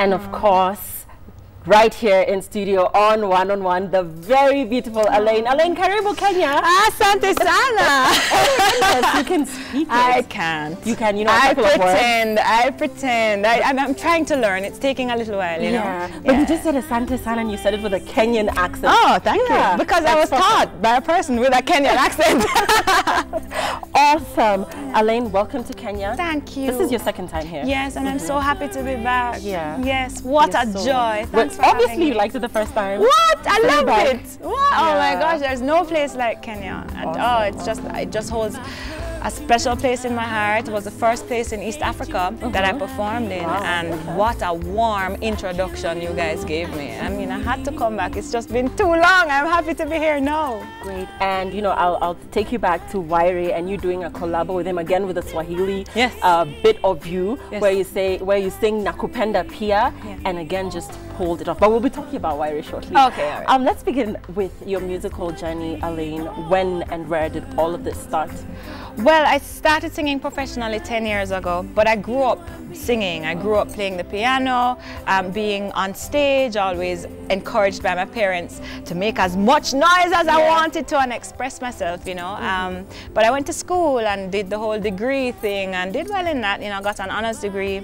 And of course, right here in studio on One, the very beautiful Alaine. Alaine, karibu Kenya. Asante sana. Yes, you can speak it. I can't. You can, you know, a couple of words. I pretend. I'm trying to learn. It's taking a little while, you know. But you just said Asante sana and you said it with a Kenyan accent. Oh, thank you. Because I was taught by a person with a Kenyan accent. Awesome. Alaine, welcome to Kenya. Thank you. This is your second time here. Yes, and I'm so happy to be back. Yeah. Yes, what a joy. Thanks for obviously having me. You liked it the first time. What? I love back. it. What? Oh my gosh, there's no place like Kenya. And Awesome. it just holds a special place in my heart. It was the first place in East Africa that I performed in, and what a warm introduction you guys gave me. I mean, I had to come back. It's just been too long. I'm happy to be here now. Great. And you know, I'll take you back to Wyre and you doing a collab with him again with the Swahili bit of you, where you sing Nakupenda Pia, and again just hold it off. But we'll be talking about Wyre shortly. Okay. All right. Let's begin with your musical journey, Alaine. When and where did all of this start? Well, I started singing professionally 10 years ago, but I grew up singing. I grew up playing the piano, being on stage, always encouraged by my parents to make as much noise as I wanted to and express myself, you know. But I went to school and did the whole degree thing and did well in that, you know, got an honors degree.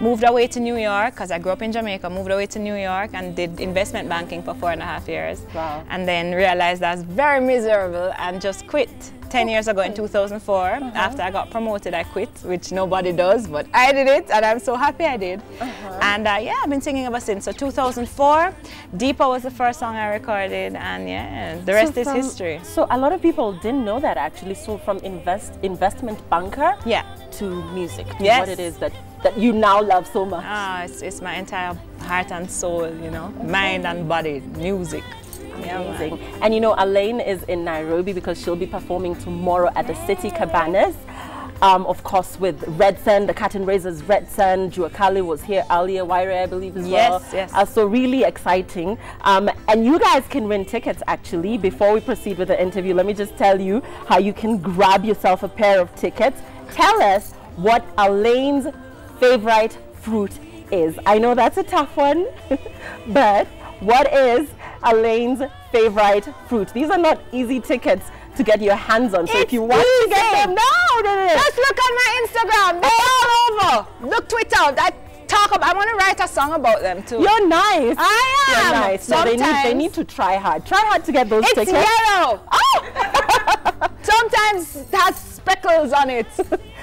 Moved away to New York, because I grew up in Jamaica, moved away to New York and did investment banking for 4.5 years. Wow. And then realized I was very miserable and just quit 10 years ago in 2004. After I got promoted, I quit, which nobody does, but I did it and I'm so happy I did. And yeah, I've been singing ever since. So 2004, Deeper was the first song I recorded, and yeah, the rest is history. So a lot of people didn't know that actually. So from investment banker to music, to what it is that you now love so much. It's my entire heart and soul, you know, mind and body, music. Amazing. And you know, Alaine is in Nairobi because she'll be performing tomorrow at the City Cabanas. Of course, with Red Sun, the Curtain Raisers Red Sun, Juakali was here earlier, Wyre, I believe, as well. Yes. So really exciting. And you guys can win tickets, actually. Before we proceed with the interview, let me just tell you how you can grab yourself a pair of tickets. Tell us what Alaine's favorite fruit is. I know that's a tough one, but what is Alaine's favorite fruit? These are not easy tickets to get your hands on. So if you want to get them, no. Just look on my Instagram. They're all over. Look, Twitter. I want to write a song about them too. You're nice. I am. You're nice. No, they need to try hard. Try hard to get those tickets. It's yellow. Oh! Sometimes it has speckles on it.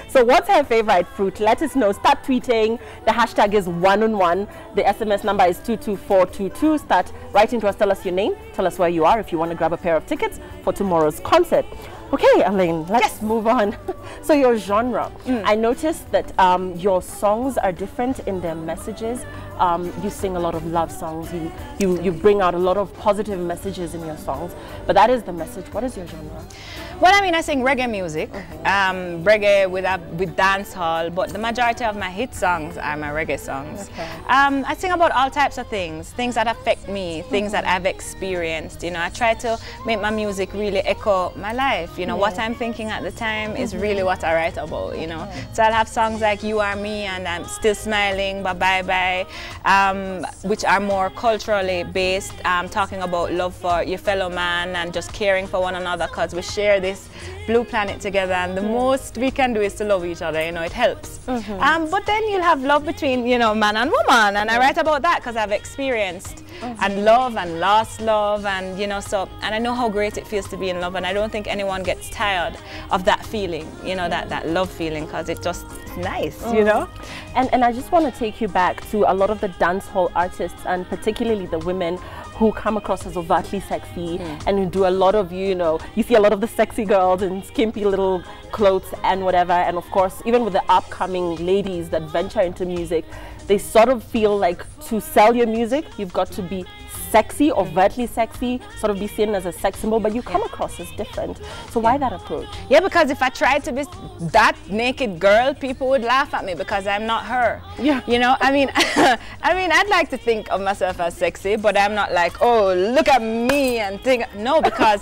So what's her favorite fruit? Let us know. Start tweeting. The hashtag is one-on-one. The SMS number is 22422. Start writing to us. Tell us your name. Tell us where you are if you want to grab a pair of tickets for tomorrow's concert. Okay, Alaine, let's move on. So your genre. I noticed that your songs are different in their messages. You sing a lot of love songs. You bring out a lot of positive messages in your songs. But that is the message. What is your genre? Well, I mean, I sing reggae music, reggae with dance hall, but the majority of my hit songs are my reggae songs. I sing about all types of things that affect me, things that I've experienced. You know, I try to make my music really echo my life. You know, what I'm thinking at the time is really what I write about, you know. So I'll have songs like You Are Me and I'm Still Smiling, Bye Bye Bye, which are more culturally based, talking about love for your fellow man and just caring for one another, because we share this blue planet together, and the most we can do is to love each other, you know, it helps. But then you'll have love between, you know, man and woman, and I write about that because I've experienced and love and lost love, and you know, so, and I know how great it feels to be in love, and I don't think anyone gets tired of that feeling, you know, that love feeling, because it just is nice, you know. And I just want to take you back to a lot of the dancehall artists, and particularly the women who come across as overtly sexy and who do a lot of, you know, you see a lot of the sexy girls in skimpy little clothes and whatever. And of course, even with the upcoming ladies that venture into music, they sort of feel like to sell your music, you've got to be sexy, overtly sexy, sort of be seen as a sex symbol, but you come across as different. So why that approach? Yeah, because if I tried to be that naked girl, people would laugh at me because I'm not her. Yeah. You know, I mean, I'd like to think of myself as sexy, but I'm not like, oh, look at me and think. No, because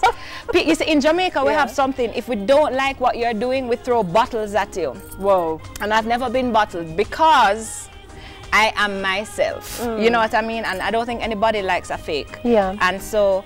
you see, in Jamaica, we have something. If we don't like what you're doing, we throw bottles at you. Whoa. And I've never been bottled because I am myself. You know what I mean? And I don't think anybody likes a fake. Yeah. And so,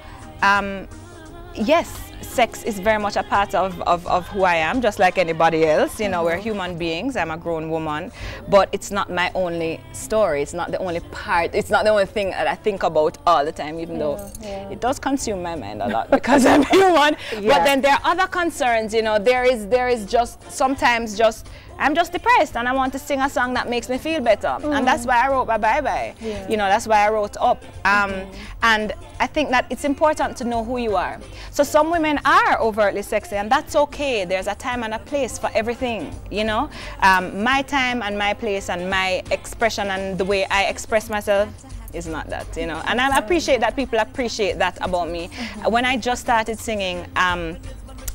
yes, sex is very much a part of who I am, just like anybody else. You know, we're human beings. I'm a grown woman, but it's not my only story. It's not the only part. It's not the only thing that I think about all the time, even though it does consume my mind a lot because I'm human. But then there are other concerns. You know, there is just sometimes just I'm just depressed and I want to sing a song that makes me feel better. And that's why I wrote Bye Bye Bye. You know, that's why I wrote Up. And I think that it's important to know who you are. So some women are overtly sexy, and that's okay. There's a time and a place for everything, you know. My time and my place and my expression and the way I express myself is not that, you know. And I appreciate that people appreciate that about me. When I just started singing,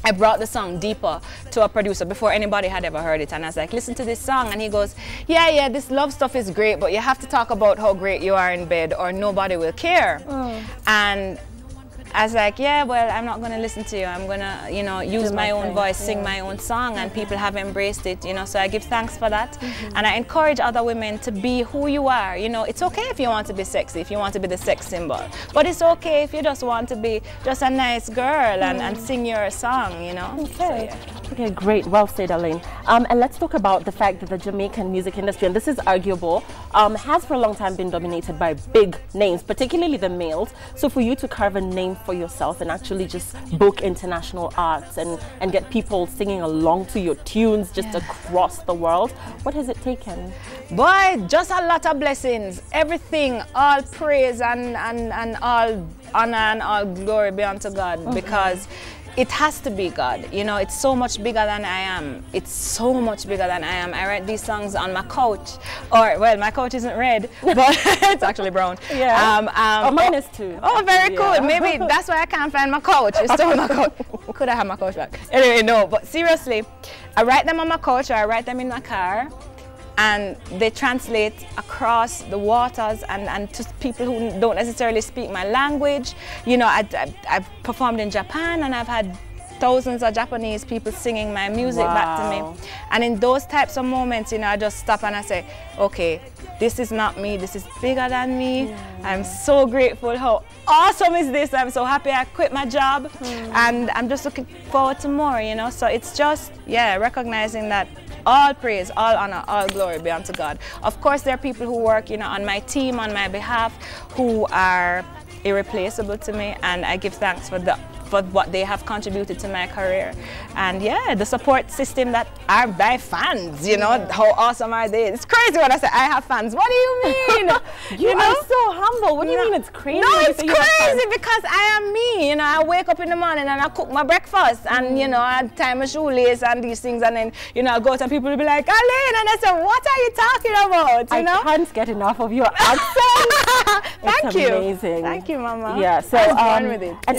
I brought the song Deeper to a producer before anybody had ever heard it, and I was like, listen to this song, and he goes, yeah, this love stuff is great, but you have to talk about how great you are in bed or nobody will care. And I was like, yeah, well, I'm not going to listen to you. I'm going to, you know, use my own voice, sing my own song, and people have embraced it, you know, so I give thanks for that. And I encourage other women to be who you are. You know, it's okay if you want to be sexy, if you want to be the sex symbol, but it's okay if you just want to be just a nice girl and sing your song, you know. Okay. So, Okay, great. Well said, Alaine. And let's talk about the fact that the Jamaican music industry, and this is arguable, has for a long time been dominated by big names, particularly the males. So for you to carve a name for yourself and actually just book international arts and get people singing along to your tunes just across the world, what has it taken? Boy, just a lot of blessings. Everything, all praise and all honor and all glory be unto God, because it has to be God. You know, it's so much bigger than I am. It's so much bigger than I am. I write these songs on my couch, or, well, my couch isn't red, but it's actually brown. Oh, mine is too. Oh, very cool. Maybe that's why I can't find my couch. It's still on my couch. Could I have my couch back? Anyway, no, but seriously, I write them on my couch or I write them in my car, and they translate across the waters and to people who don't necessarily speak my language. You know, I've performed in Japan, and I've had thousands of Japanese people singing my music back to me. And in those types of moments, you know, I just stop and I say, okay, this is not me, this is bigger than me. I'm so grateful. How awesome is this? I'm so happy I quit my job, and I'm just looking forward to more, you know. So it's just, recognizing that all praise, all honor, all glory be unto God. Of course, there are people who work, you know, on my team, on my behalf, who are irreplaceable to me, and I give thanks for what they have contributed to my career. And the support system that are by fans, you know, how awesome are they? It's crazy when I say I have fans. What do you mean? you know? Are so humble. What do you mean it's crazy? No, it's crazy because I am me. You know, I wake up in the morning and I cook my breakfast, and you know, I tie my shoelace and these things, and then, you know, I go out and people will be like, Alaine, and I say, what are you talking about? You know? I can't get enough of your accent. Thank you. Amazing. Thank you, Mama. Yeah, so born with it. And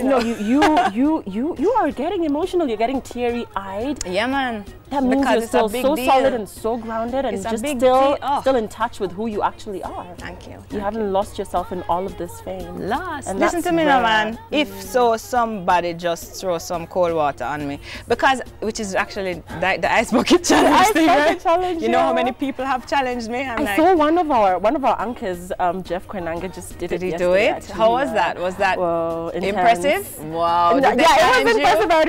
you are getting emotional. You're getting teary-eyed. Yeah, man. That means because you're still so deal. solid and so grounded, and it's just still in touch with who you actually are. Thank you. You haven't lost yourself in all of this fame. Lost. And listen to me now, man. If so, somebody just throw some cold water on me, because which is actually the ice bucket challenge thing, right? Challenge, you know how many people have challenged me? I saw one of our anchors, Jeff Kwenanga, just did it. Did he do it? Actually, how was that? Was that impressive? Wow. Yeah, it was impressive. I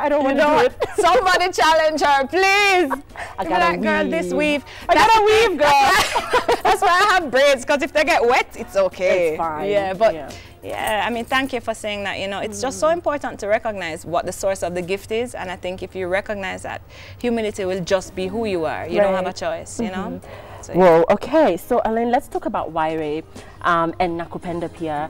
don't want to do it. Somebody challenge her, please. I got like, girl, this weave. I got a weave, girl. That's why I have braids, because if they get wet, it's okay. It's fine. Yeah, but I mean, thank you for saying that. You know, it's just so important to recognize what the source of the gift is, and I think if you recognize that, humility will just be who you are. You don't have a choice, you know. So, Whoa, okay. So, Alaine, let's talk about Wyre and Nakupenda Pia.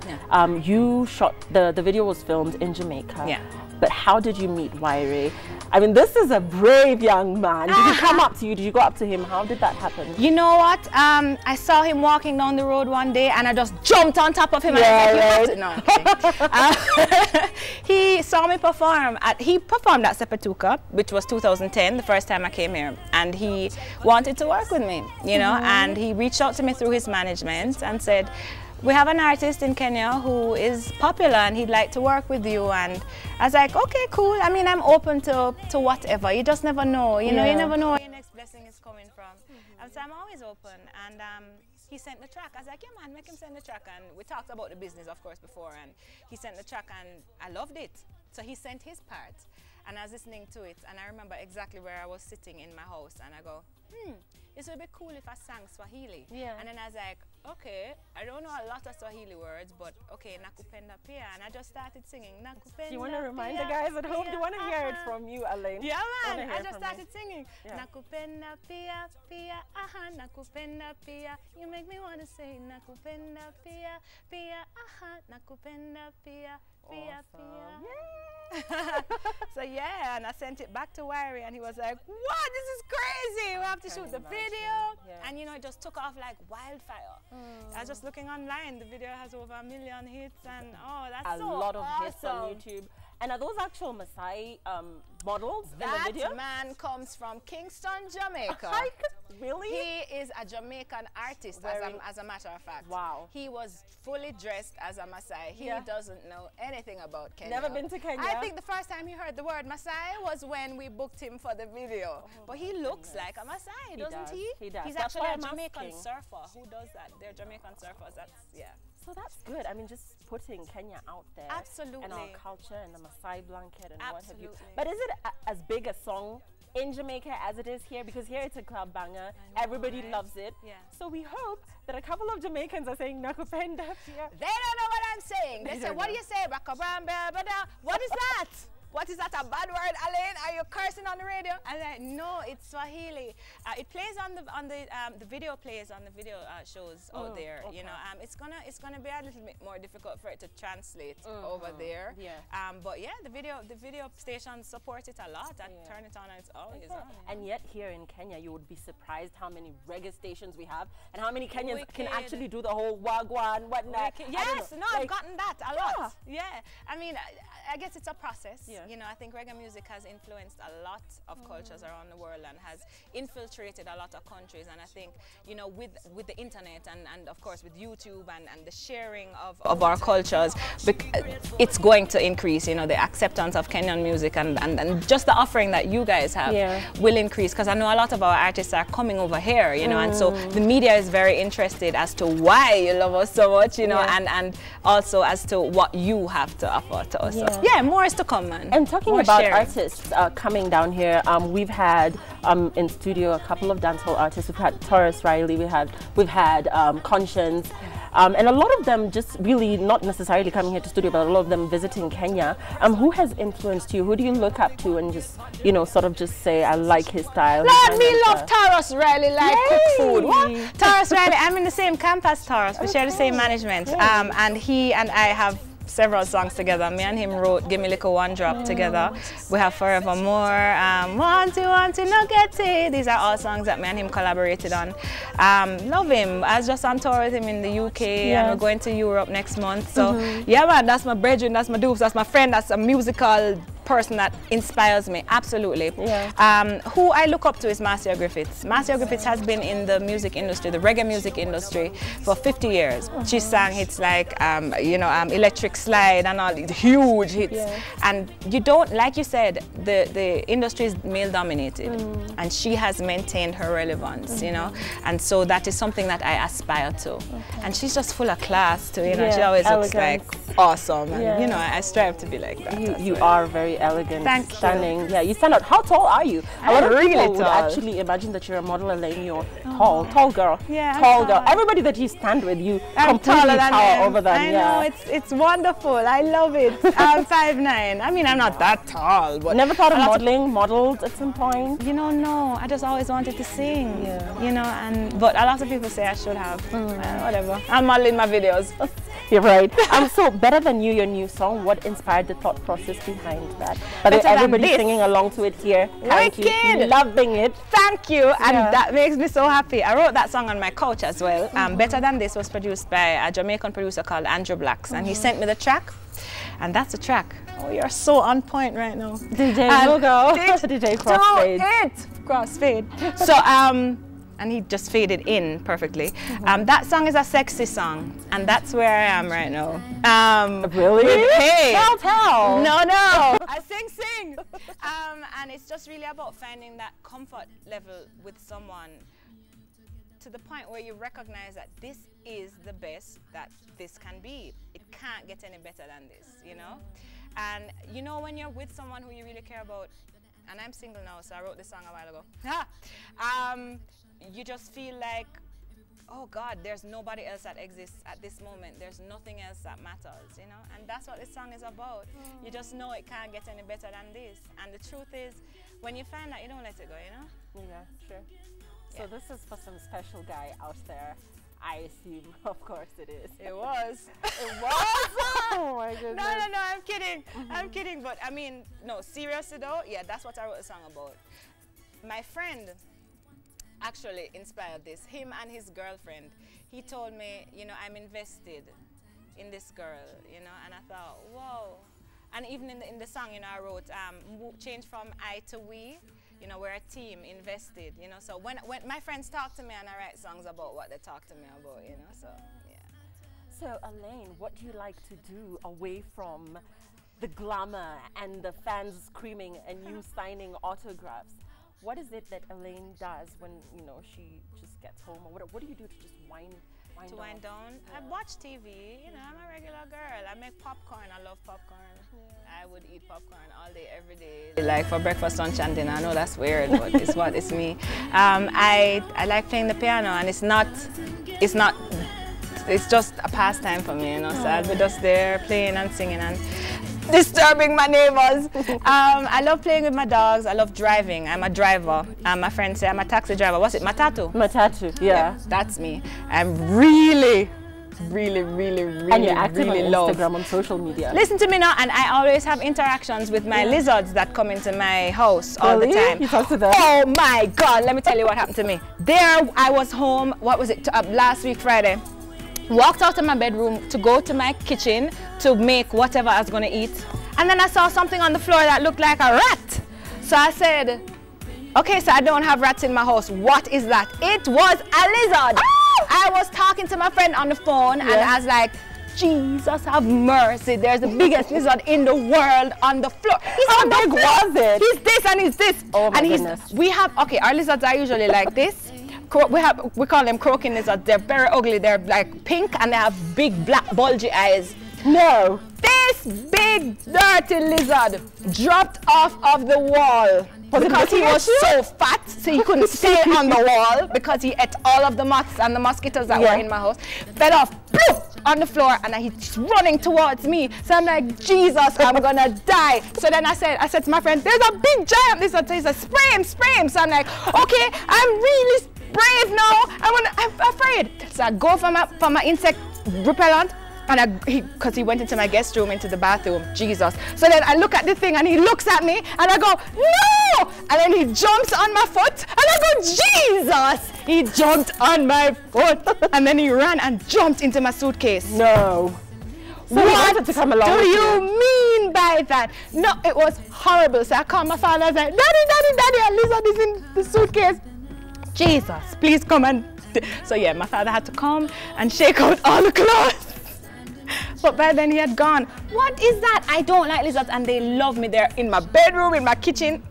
You shot, the video was filmed in Jamaica. Yeah. But how did you meet Wyre? I mean, this is a brave young man. Did he come up to you? Did you go up to him? How did that happen? You know what? I saw him walking down the road one day, and I just jumped on top of him. And I was like, no, he saw me perform. He performed at Sepetuka, which was 2010, the first time I came here. And he wanted to work with me, you know, and he reached out to me through his management and said, we have an artist in Kenya who is popular and he'd like to work with you. And I was like, okay, cool. I mean, I'm open to whatever. You just never know. You know, you never know where your next blessing is coming from. And so I'm always open. And he sent the track. I was like, yeah man, make him send the track. And we talked about the business, of course, before, and he sent the track and I loved it. So he sent his part and I was listening to it, and I remember exactly where I was sitting in my house, and I go, this would be cool if I sang Swahili. Yeah. And then I was like, okay, I don't know a lot of Swahili words, but okay, nakupenda pia. And I just started singing nakupenda. Do you want to remind the guys at home? Do you want to hear it from you, Alaine? Yeah, man. I just started singing. Yeah. Nakupenda pia, pia, aha, nakupenda pia. You make me want to say nakupenda pia, pia, aha, nakupenda pia, pia, pia. Yeah. So yeah, and I sent it back to Wyre, and he was like, what? This is crazy. We have to shoot the video. Yeah. And you know, it just took off like wildfire. I was just looking online. The video has over 1 million hits, and oh, that's a lot of awesome. hits on YouTube. And are those actual Maasai models in the video? That man comes from Kingston, Jamaica. Really? He is a Jamaican artist, as a matter of fact. Wow. He was fully dressed as a Maasai. He doesn't know anything about Kenya. Never been to Kenya? I think the first time he heard the word Maasai was when we booked him for the video. But he looks like a Maasai, doesn't he? He does. He's That's actually why a I'm Jamaican asking. surfer. Who does that? They're Jamaican surfers. That's, yeah. So that's good. I mean, just putting Kenya out there. Absolutely. And our culture and the Maasai blanket and what have you. Absolutely. But is it as big a song in Jamaica as it is here? Because here it's a club banger. Everybody loves it. Yeah. So we hope that a couple of Jamaicans are saying nakupenda pia. They don't know what I'm saying. They say, what do you say? What is that? What is that, a bad word, Alaine? Are you cursing on the radio? I'm like, no, it's Swahili. It plays on the video plays on the video shows out there. Okay. You know, it's gonna be a little bit more difficult for it to translate over there. Yeah. But yeah, the video stations support it a lot. I turn it on and it's always on. And yet here in Kenya, you would be surprised how many reggae stations we have and how many Kenyans can actually do the whole wagwan, whatnot. Yes, no, I've gotten that a lot. Yeah, I mean, I guess it's a process. Yeah. You know, I think reggae music has influenced a lot of cultures around the world and has infiltrated a lot of countries. And I think, you know, with the internet and of course with YouTube and the sharing of our cultures, it's going to increase. You know, the acceptance of Kenyan music and just the offering that you guys have will increase, because I know a lot of our artists are coming over here, you know, and so the media is very interested as to why you love us so much, you know, and also as to what you have to offer to us. So, yeah, more is to come, man. And talking more about sharing. artists coming down here, we've had in studio a couple of dancehall artists. We've had Taurus Riley, we've had Conscience, and a lot of them just really not necessarily coming here to studio, but a lot of them visiting Kenya. Who has influenced you? Who do you look up to and just, you know, sort of just say, I like his style? Let me love Taurus Riley like cook food. What? Taurus Riley, I'm in the same camp as Taurus. We share the same management. And he and I have several songs together. Me and him wrote Give Me Little One Drop together. We have Forevermore, Want to no get it. These are all songs that me and him collaborated on. Love him. I was just on tour with him in the UK and we're going to Europe next month. So yeah man, that's my brethren, that's my dupes, that's my friend, that's a musical person that inspires me, absolutely. Who I look up to is Marcia Griffiths. Marcia Griffiths has been in the music industry, the reggae music industry, for 50 years. She sang hits like, you know, Electric Slide and all these huge hits. And you don't, like you said, the industry is male dominated, and she has maintained her relevance, you know, and so that is something that I aspire to. And she's just full of class too, you know, she always looks like awesome, and you know, I strive to be like that. You are very elegant, stunning. You. Yeah, you stand out. How tall are you? A lot of really people would tall. actually imagine that you're a model, Alaine. You're tall girl. Yeah, tall girl. Everybody that you stand with, you completely tower over them. I know, it's wonderful. I love it. I'm 5'9". I mean, I'm not that tall, but never thought of modeling. Modeled at some point? You know, no. I just always wanted to sing. You know, but a lot of people say I should have. Whatever. I'm modeling my videos. You're right. So Better Than You, your new song, what inspired the thought process behind that? But everybody's singing along to it here. Wicked! Loving it. Thank you. And that makes me so happy. I wrote that song on my couch as well. Better Than This was produced by a Jamaican producer called Andrew Blacks, and he sent me the track, and that's the track. Oh, you're so on point right now. DJ Logo. DJ Crossfade. Crossfade. So, and he just faded in perfectly. That song is a sexy song, and that's where I am right now. Really? Hey. Tell. No. I sing. And it's just really about finding that comfort level with someone to the point where you recognize that this is the best that this can be. It can't get any better than this, you know? And you know when you're with someone who you really care about, and I'm single now, so I wrote this song a while ago. You just feel like, oh God, there's nobody else that exists at this moment. There's nothing else that matters, you know? And that's what this song is about. You just know it can't get any better than this. And the truth is, when you find that, you don't let it go, you know? Yeah, sure. So this is for some special guy out there. I assume, of course it is. It was. It was? Oh my goodness. No, I'm kidding. I'm kidding. But I mean, no, seriously though, yeah, that's what I wrote a song about. My friend actually inspired this. Him and his girlfriend. He told me, you know, I'm invested in this girl, you know, and I thought, whoa. And even in the song, you know, I wrote, change from I to we. You know, we're a team, invested, you know. So when my friends talk to me and I write songs about what they talk to me about, you know, so, yeah. So, Alaine, what do you like to do away from the glamour and the fans screaming and you signing autographs? What is it that Alaine does when, you know, she just gets home? Or what do you do to just wind down? Yeah. I watch TV, you know, I'm a regular girl. I make popcorn, I love popcorn. Yeah. I would eat popcorn all day, every day. Like for breakfast, lunch and dinner. I know that's weird, but it's me. I like playing the piano, and it's just a pastime for me, you know, so I'll be just there playing and singing and disturbing my neighbors. I love playing with my dogs. I love driving. I'm a driver. My friends say I'm a taxi driver. What's it? Matatu? Matatu, yeah. That's me. I'm really and you're active on Instagram, on social media. Listen to me now, and I always have interactions with my lizards that come into my house all the time. You talk to them? Oh my God, let me tell you what happened to me. There, I was home, what was it, last week Friday. Walked out of my bedroom to go to my kitchen to make whatever I was going to eat. And then I saw something on the floor that looked like a rat. So I said, okay, so I don't have rats in my house. What is that? It was a lizard. I was talking to my friend on the phone and I was like, Jesus have mercy, there's the biggest lizard in the world on the floor. How big was it? He's this and he's this. Oh my goodness. We have, okay, our lizards are usually like this. We call them croaking lizards. They're very ugly. They're like pink and they have big black bulgy eyes. No. This big dirty lizard dropped off of the wall because he was so fat, so he couldn't stay on the wall because he ate all of the moths and the mosquitoes that were in my house. Fell off, poof, on the floor, and he's running towards me. So I'm like, Jesus, I'm gonna die. So then I said to my friend, there's a big giant lizard. So he said, spray him, spray him. So I'm like, okay, I'm really brave now. I'm afraid. So I go for my insect repellent. And because he went into my guest room, into the bathroom, Jesus. So then I look at the thing and he looks at me and I go, no! And then he jumps on my foot and I go, Jesus! He jumped on my foot and then he ran and jumped into my suitcase. No. So what do you mean by that? No, it was horrible. So I called my father and I was like, Daddy, a lizard is in the suitcase. Jesus, please come and... So yeah, my father had to come and shake out all the clothes. But by then he had gone. What is that? I don't like lizards and they love me. They're in my bedroom, in my kitchen.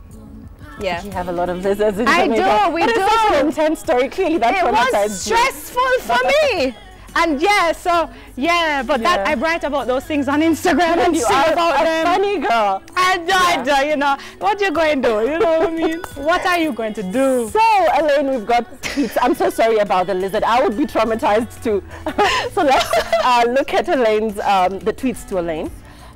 Yeah. You have a lot of lizards in Jamaica. I do, we do. It's such an intense story. Clearly that's it was stressful for me. And yeah, so yeah, but that I write about those things on Instagram and you sing are about a them. funny girl. I do, you know. What you going to do? You know what I mean? What are you going to do? So, Alaine, we've got tweets. I'm so sorry about the lizard. I would be traumatized too. So let's look at Alaine's, the tweets to Alaine.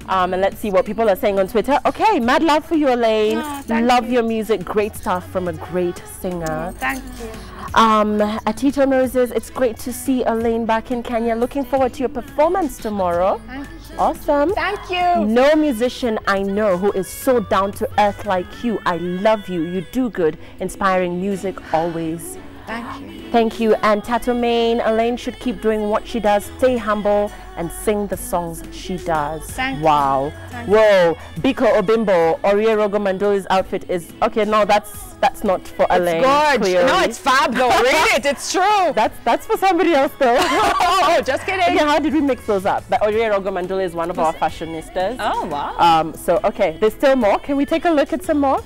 And let's see what people are saying on Twitter. Okay, mad love for you, Alaine. Oh, love your music. Great stuff from a great singer. Oh, thank you. Atito Moses, it's great to see Alaine back in Kenya. Looking forward to your performance tomorrow. Thank you. Awesome. Thank you. No musician I know who is so down to earth like you. I love you. You do good. Inspiring music always. Thank you. Thank you. And Tato Main, Alaine should keep doing what she does. Stay humble and sing the songs she does. Thank you. Wow. Thank Whoa. Biko Obimbo, Wyre Mando's outfit is okay. No, that's not for Alaine. It's gorgeous. Clearly. No, it's fab though. Read it. It's true. That's for somebody else though. Oh, just kidding. Okay, how did we mix those up? But Wyre Mandole is one of our fashionistas. Oh wow. So okay, there's still more. Can we take a look at some more?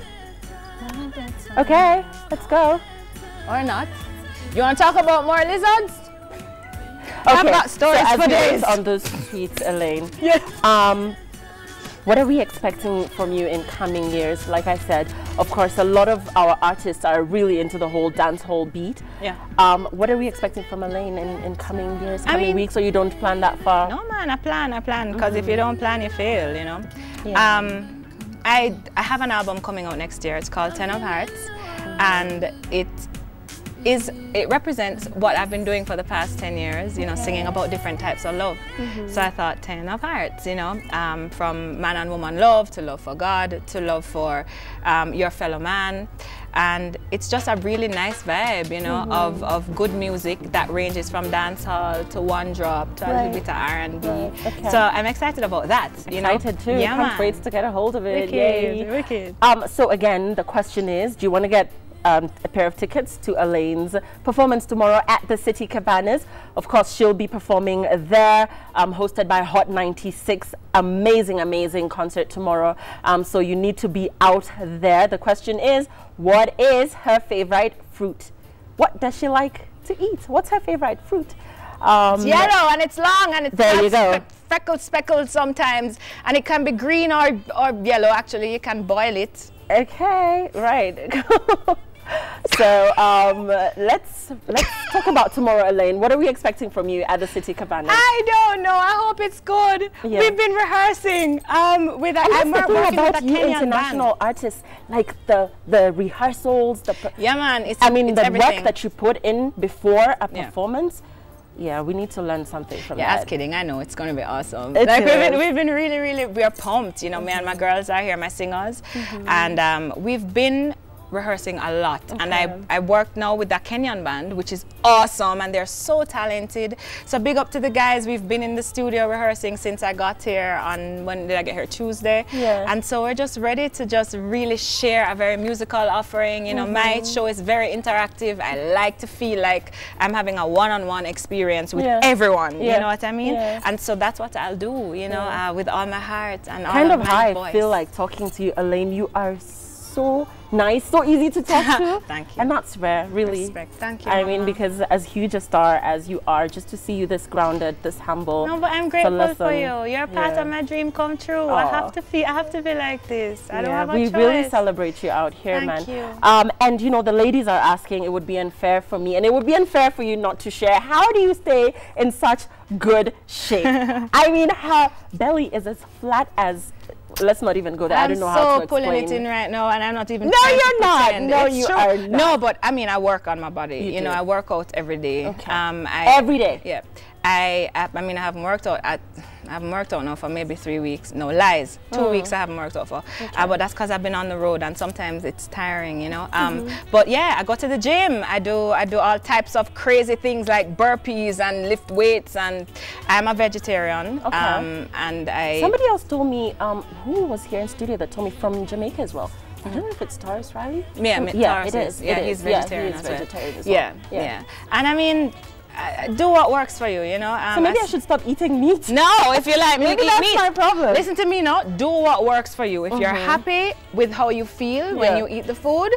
Okay, let's go. Or not. You want to talk about more lizards? Okay, I've got stories so for days. on those streets, Alaine. Yes. What are we expecting from you in coming years? Like I said, of course, a lot of our artists are really into the whole dance hall beat. Yeah. What are we expecting from Alaine in coming years, coming weeks, or you don't plan that far? No, man, I plan. Because if you don't plan, you fail, you know. Yeah. I have an album coming out next year. It's called 10 of Hearts. And it represents what I've been doing for the past 10 years, you know, singing about different types of love. So I thought 10 of hearts, you know, from man and woman love to love for God to love for your fellow man. And it's just a really nice vibe, you know, of good music that ranges from dancehall to one drop to a little bit of R&B. Okay. So I'm excited about that. Excited too. Yeah, can't wait to get a hold of it. Wicked, wicked. So again, the question is, do you want to get a pair of tickets to Alaine's performance tomorrow at the City Cabanas? Of course, she'll be performing there, hosted by Hot 96. Amazing, amazing concert tomorrow. So you need to be out there. The question is, what is her favorite fruit? What does she like to eat? What's her favorite fruit? It's yellow and it's long and it's there you go. Freckled, speckled sometimes, and it can be green or yellow. Actually, you can boil it. Okay, right. So let's talk about tomorrow, Alaine. What are we expecting from you at the City Cabana? I don't know. I hope it's good. Yeah. We've been rehearsing I'm working with a Kenyan international artists, like the rehearsals, yeah, man. It's the work that you put in before a performance. Yeah, we need to learn something from that. Yeah, that's kidding. I know it's going to be awesome. We've been really, we are pumped. You know, me and my girls are here, my singers, and we've been rehearsing a lot. And I work now with the Kenyan band, which is awesome, and they're so talented. So big up to the guys. We've been in the studio rehearsing since I got here on, when did I get here? Tuesday. Yeah. And so we're just ready to just really share a very musical offering. You know, my show is very interactive. I like to feel like I'm having a one-on-one experience with everyone. You know what I mean? And so that's what I'll do, you know, with all my heart and all of my voice. I feel like talking to you, Alaine. You are so nice, so easy to talk to. Thank you. And that's rare, really. Respect. Thank you. I mean, because as huge a star as you are, just to see you this grounded, this humble. No, but I'm grateful for you. You're part of my dream come true. I have to be like this. I don't have a choice. We really celebrate you out here, Thank you. And you know, the ladies are asking, it would be unfair for me, and it would be unfair for you not to share. How do you stay in such good shape? I mean, her belly is as flat as, let's not even go there. I don't know how to explain. I'm so pulling it in right now, and I'm not even. No, you're not. No, you are not. No, but I mean, I work on my body. You know, I work out every day. Okay. Every day. Yeah. I mean, I haven't worked out. I haven't worked out now for maybe 3 weeks. No, lies. 2 weeks I haven't worked out for. But that's because I've been on the road, and sometimes it's tiring, you know. But yeah, I go to the gym. I do all types of crazy things like burpees and lift weights, and I'm a vegetarian. Okay. And somebody else told me, who was here in studio that told me from Jamaica as well. I don't know if it's Taurus Riley. Yeah, it is. Yeah, he's vegetarian. Yeah, he is vegetarian as well. Yeah. And I mean, do what works for you, you know. So maybe I should stop eating meat. No, if you like meat, maybe that's my problem. Listen to me now. Do what works for you. If you're happy with how you feel when you eat the food,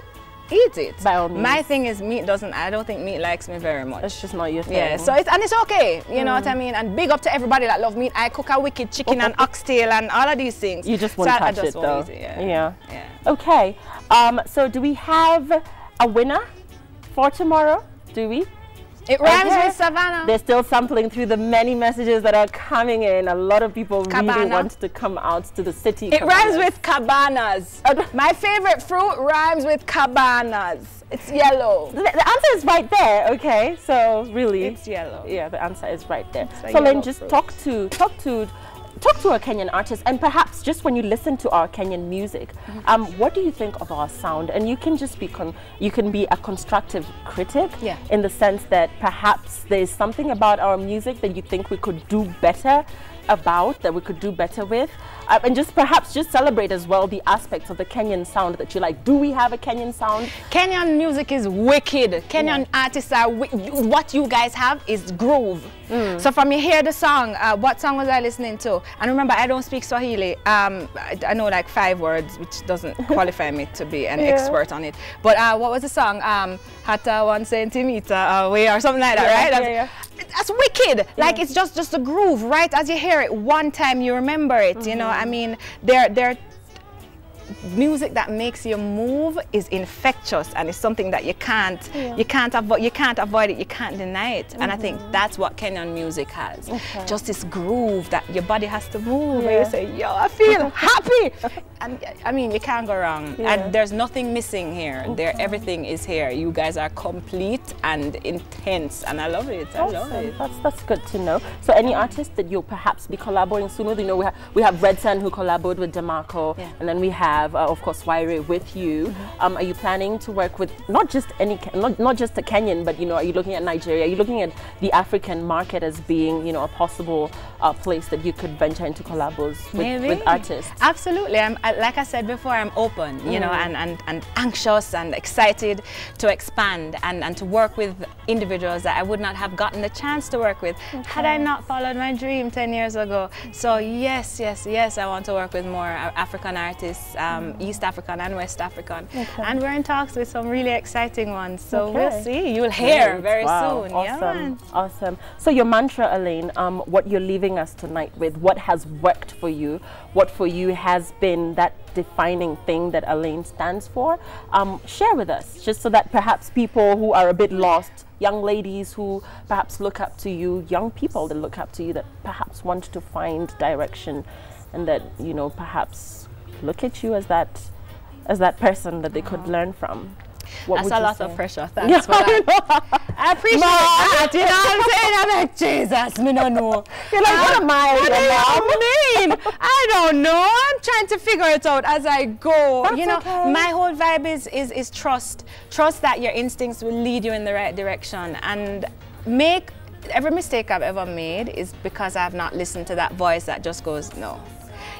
eat it. By all means. My thing is meat doesn't. I don't think meat likes me very much. It's just not your thing. Yeah. So it's okay. You know what I mean. And big up to everybody that love meat. I cook a wicked chicken and oxtail and all of these things. You just won't touch it though. Yeah. Okay. So do we have a winner for tomorrow? Do we? It rhymes with Savannah. They're still sampling through the many messages that are coming in. A lot of people really want to come out to the city. It rhymes with cabanas. My favorite fruit rhymes with cabanas. It's yellow. The answer is right there. Okay, so really, it's yellow. Yeah, the answer is right there. So then, just talk to a Kenyan artist, and perhaps just when you listen to our Kenyan music, what do you think of our sound? And you can just be you can be a constructive critic, in the sense that perhaps there's something about our music that you think we could do better. about that we could do better with? And just perhaps just celebrate as well the aspects of the Kenyan sound that you like. Do we have a Kenyan sound? Kenyan music is wicked. Kenyan artists are what you guys have is groove. So from you hear the song, what song was I listening to? And remember, I don't speak Swahili. I know like 5 words, which doesn't qualify me to be an expert on it. But what was the song? Hata 1 centimeter away or something like that, right? That's wicked. Like it's just a groove, right? As you hear it one time, you remember it. You know, I mean, they're music that makes you move is infectious, and it's something that you can't avoid, you can't deny it. And I think that's what Kenyan music has. Just this groove that your body has to move, where you say, yo, I feel happy. And I mean, you can't go wrong. And there's nothing missing here. Everything is here. You guys are complete and intense, and I love it. I love it. That's good to know. So any artists that you'll perhaps be collaborating soon with? You know, we have Red Sun who collaborated with DeMarco, and then we have of course Wyre with you. Are you planning to work with not just a Kenyan, but you know, are you looking at Nigeria? Are you looking at the African market as being, you know, a possible place that you could venture into collabos with artists? Absolutely. Like I said before, I'm open, you know, and anxious and excited to expand and to work with individuals that I would not have gotten the chance to work with had I not followed my dream 10 years ago. So yes, I want to work with more African artists, East African and West African. And we're in talks with some really exciting ones. So we'll see. You'll hear very soon. Awesome. Awesome. So your mantra, Alaine, what you're leaving us tonight with, what has worked for you, what for you has been that defining thing that Alaine stands for, share with us, just so that perhaps people who are a bit lost, young ladies who perhaps look up to you, young people that look up to you, that perhaps want to find direction, and that, you know, perhaps look at you as that person that they could learn from. That's a lot of pressure. Thanks for that. I appreciate that. You know what I'm saying? I'm like, Jesus, me no know. You're like, what am I? What do you mean? I don't know. I'm trying to figure it out as I go. That's you know, okay. my whole vibe is trust. Trust that your instincts will lead you in the right direction. And every mistake I've ever made is because I've not listened to that voice that just goes, no.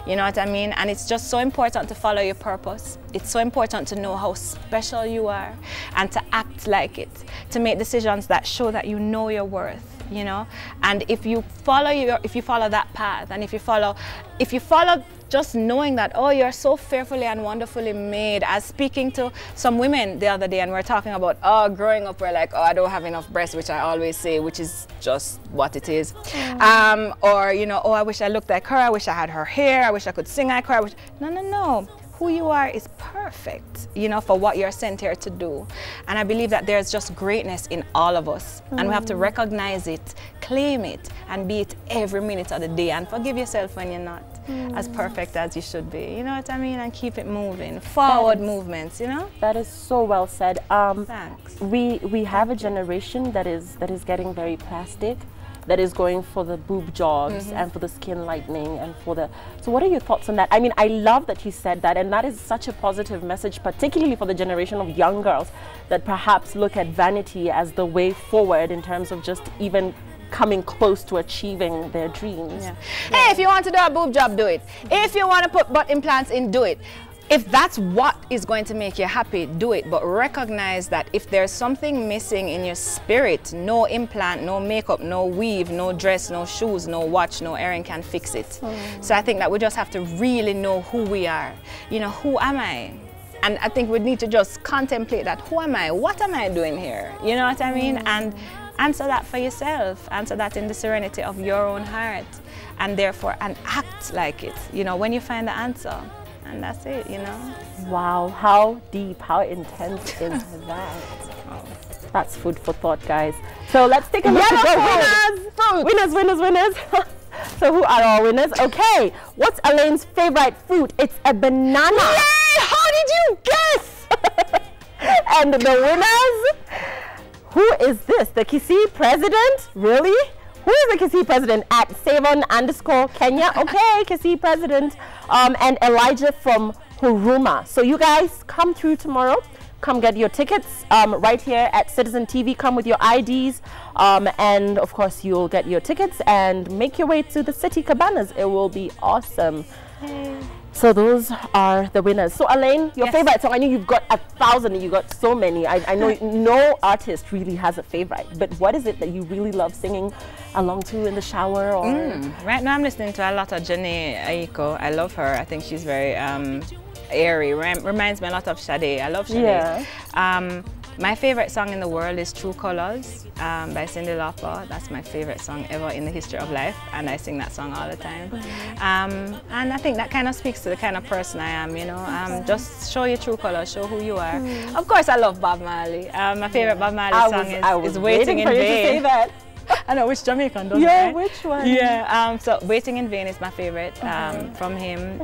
You know what I mean? And it's just so important to follow your purpose. It's so important to know how special you are and to act like it, to make decisions that show that you know your worth, you know? And if you follow that path, and if you follow just knowing that, oh, you're so fearfully and wonderfully made. I was speaking to some women the other day, and we're talking about, oh, growing up, we're like, oh, I don't have enough breasts, which I always say, which is just what it is. Or, you know, oh, I wish I looked like her, I wish I had her hair, I wish I could sing like her. No. Who you are is perfect, you know, for what you're sent here to do. And I believe that there's just greatness in all of us. And we have to recognize it, claim it, and be it every minute of the day. And forgive yourself when you're not as perfect as you should be. You know what I mean? And keep it moving. Forward movements, you know? That is so well said. Thanks. We have a generation that is getting very plastic, that is going for the boob jobs and for the skin lightening and for the... So what are your thoughts on that? I mean, I love that you said that, and that is such a positive message, particularly for the generation of young girls that perhaps look at vanity as the way forward in terms of just even coming close to achieving their dreams. Hey, if you want to do a boob job, do it. If you want to put butt implants in, do it. If that's what is going to make you happy, do it. But recognize that if there's something missing in your spirit, no implant, no makeup, no weave, no dress, no shoes, no watch, no earring can fix it. So I think that we just have to really know who we are. You know, who am I? And I think we need to just contemplate that. Who am I? What am I doing here? You know what I mean? And answer that for yourself. Answer that in the serenity of your own heart. And therefore, and act like it. You know, when you find the answer. And that's it, you know. Wow, how deep, how intense is that? That's food for thought, guys. So let's take a look at the winners. So who are our winners? Okay, what's Alaine's favorite fruit? It's a banana. Yay! How did you guess? And the winners? Who is this? The Kisii president? Really? Who is the Kisii president? At Savon_Kenya. Okay, Kisii president. And Elijah from Huruma. So you guys come through tomorrow. Come get your tickets right here at Citizen TV. Come with your IDs, and of course you'll get your tickets and make your way to the city cabanas. It will be awesome. Yay. So those are the winners. So Alaine, your favorite song, I know you've got 1,000, you got so many. I know no artist really has a favorite, but what is it that you really love singing along to in the shower? Or Right now I'm listening to a lot of Janae Aiko. I love her. I think she's very airy. Reminds me a lot of Sade. I love Sade. Yeah. My favorite song in the world is True Colors by Cyndi Lauper. That's my favorite song ever in the history of life, and I sing that song all the time. And I think that kind of speaks to the kind of person I am, you know. Just show your true colors, show who you are. Of course, I love Bob Marley. My favorite Bob Marley song is Waiting in Vain. You to say that. I know which Jamaican does right? Which one? Yeah, so Waiting in Vain is my favorite from him.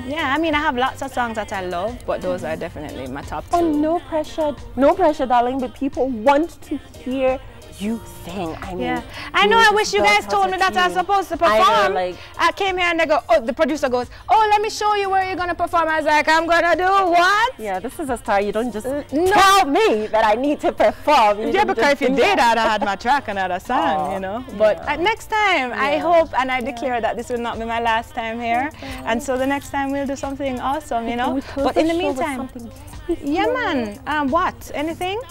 Yeah, I mean, I have lots of songs that I love, but those are definitely my top two. And no pressure, darling, but people want to hear you sing. I mean, I know. I wish you guys told me that I was supposed to perform. I came here and they go, the producer goes, oh, let me show you where you're gonna perform. I was like, I'm gonna do what? Yeah, this is a star. You don't just tell me that I need to perform. Yeah, because if you did, I'd have had my track and I'd have sang, you know. But next time, I hope and I declare that this will not be my last time here. And so the next time we'll do something awesome, you know. But in the meantime, yeah, man. What? Anything?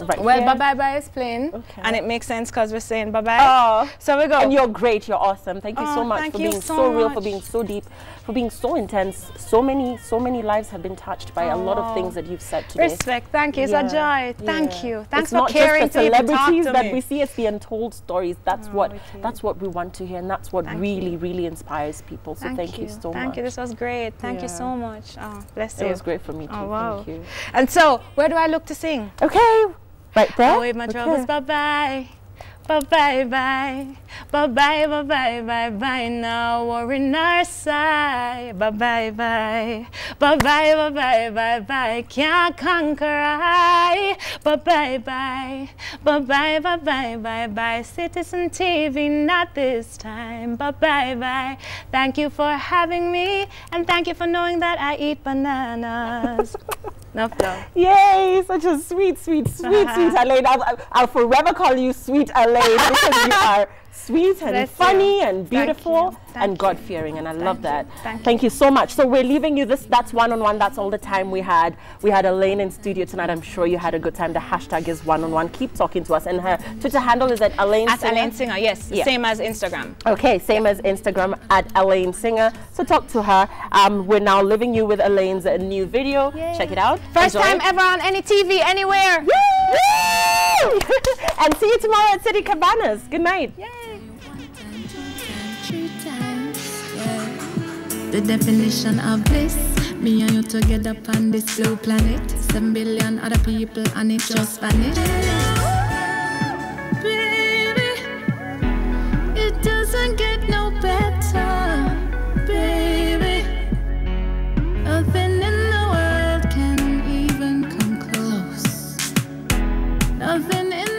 Right well, Bye Bye Bye is playing, and it makes sense because we're saying bye bye. So we go. And you're great. You're awesome. Thank you so much for being so real, for being so deep, for being so intense. So many lives have been touched by a lot of things that you've said today. Respect. Thank you. It's a joy. Thank you. Thanks for caring. It's not just the celebrities that we see. It's the untold stories. That's what we want to hear, and that's what really inspires people. So thank you so much. Thank you. This was great. Thank you so much. Oh, bless you. It was great for me too. Oh, wow. Thank you. And so, where do I look to sing? Okay, right there. I'll wave my troubles. Bye bye. Bye bye bye. Bye bye bye bye bye bye. Now we're in our side. Bye bye bye. Bye bye bye bye bye bye. Can't conquer I. Bye bye bye. Bye bye bye bye bye bye. Citizen TV, not this time. Bye bye bye. Thank you for having me, and thank you for knowing that I eat bananas. No flow. Yay, such a sweet Alaine. I'll forever call you sweet Alaine because you are sweet and funny and beautiful and God-fearing, and I love that. Thank you so much. So we're leaving you this. That's one-on-one. That's all the time we had. We had Alaine in studio tonight. I'm sure you had a good time. The hashtag is one-on-one. Keep talking to us, and her Twitter handle is at Alaine Singer. Alaine Singer, yes. Same as Instagram. Okay, same as Instagram at Alaine Singer. So talk to her. We're now leaving you with Alaine's new video. Check it out. First time ever on any TV anywhere. Yay! And see you tomorrow at City Cabanas. Good night. Yay. The definition of bliss, me and you together on this blue planet. 7 billion other people and it just vanished. Baby, it doesn't get no better. Baby, nothing in the world can even come close. Nothing in